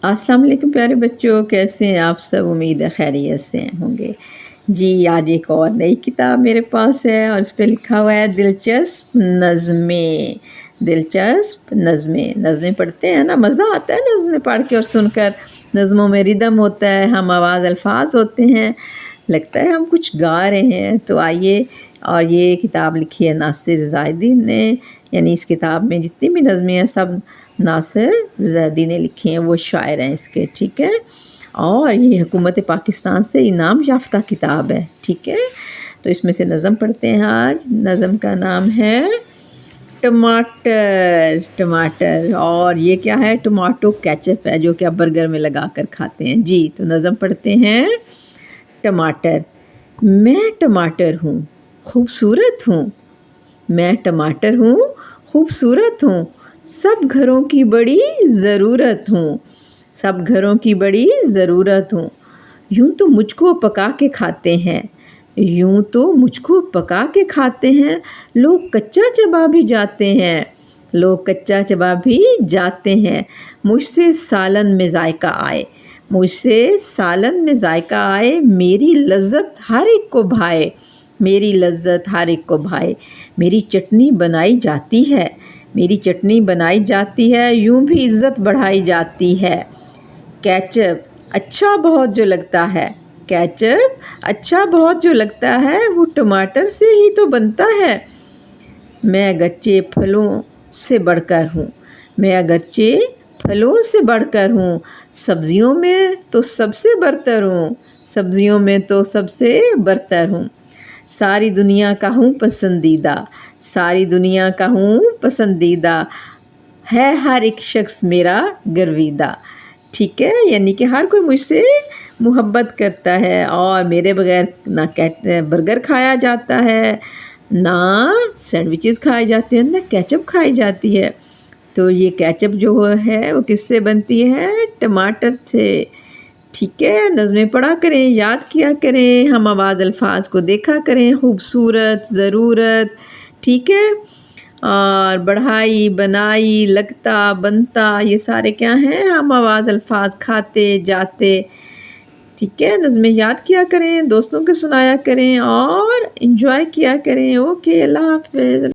السلام علیکم پیارے بچوں، کیسے ہیں آپ سب؟ امید ہے خیریت سے ہوں گے جی۔ آج ایک اور نئی کتاب میرے پاس ہے اور اس پہ لکھا ہوا ہے دلچسپ نظمیں۔ دلچسپ نظمیں، نظمیں پڑھتے ہیں نا، مزہ آتا ہے نظمیں پڑھ کے اور سن کر۔ نظموں میں ردم ہوتا ہے، ہم آواز الفاظ ہوتے ہیں، لگتا ہے ہم کچھ گا رہے ہیں۔ تو آئیے، اور یہ کتاب لکھی ہے ناصر زاہدی نے، یعنی اس کتاب میں جتنی بھی نظمیں ہیں سب ناصر زاہدی نے لکھی ہیں، وہ شاعر ہیں اس کے، ٹھیک ہے۔ اور یہ حکومت پاکستان سے انعام یافتہ کتاب ہے، ٹھیک ہے۔ تو اس میں سے نظم پڑھتے ہیں آج۔ نظم کا نام ہے ٹماٹر۔ ٹماٹر، اور یہ کیا ہے؟ ٹماٹو کیچپ ہے، جو کہ آپ برگر میں لگا کر کھاتے ہیں جی۔ تو نظم پڑھتے ہیں۔ ٹماٹر۔ میں ٹماٹر ہوں، خوبصورت ہوں۔ میں ٹماٹر ہوں، خوبصورت ہوں، سب گھروں کی بڑی ضرورت ہوں۔ سب گھروں کی بڑی ضرورت ہوں۔ یوں تو مجھ کو پکا کے کھاتے ہیں، یوں تو مجھ کو پکا کے کھاتے ہیں، لوگ کچا چبا بھی جاتے ہیں، لوگ کچا چبا بھی جاتے ہیں۔ مجھ سے سالن میں ذائقہ آئے، مجھ سے سالن میں ذائقہ آئے، میری لذت ہر ایک کو بھائے، میری لذت ہر ایک کو بھائے۔ میری چٹنی بنائی جاتی ہے، میری چٹنی بنائی جاتی ہے، یوں بھی عزت بڑھائی جاتی ہے۔ کیچپ اچھا بہت جو لگتا ہے، کیچپ اچھا بہت جو لگتا ہے، وہ ٹماٹر سے ہی تو بنتا ہے۔ میں اگرچہ پھلوں سے بڑھ کر ہوں، میں اگرچہ پھلوں سے بڑھ کر ہوں، سبزیوں میں تو سب سے برتر ہوں، سبزیوں میں تو سب سے برتر ہوں۔ ساری دنیا کا ہوں پسندیدہ، ساری دنیا کا ہوں پسندیدہ، ہے ہر ایک شخص میرا گرویدہ، ٹھیک ہے۔ یعنی کہ ہر کوئی مجھ سے محبت کرتا ہے، اور میرے بغیر نہ برگر کھایا جاتا ہے، نہ سینڈوچز کھائے جاتے ہیں، نہ کیچپ کھائی جاتی ہے۔ تو یہ کیچپ جو ہے وہ کس سے بنتی ہے؟ ٹماٹر سے، ٹھیک ہے۔ نظمیں پڑھا کریں، یاد کیا کریں، ہم آواز الفاظ کو دیکھا کریں، خوبصورت، ضرورت، ٹھیک ہے۔ اور بڑھائی، بنائی، لگتا، بنتا، یہ سارے کیا ہیں؟ ہم آواز الفاظ، کھاتے جاتے، ٹھیک ہے۔ نظمیں یاد کیا کریں، دوستوں کو سنایا کریں، اور انجوائے کیا کریں۔ اوکے، اللہ حافظ۔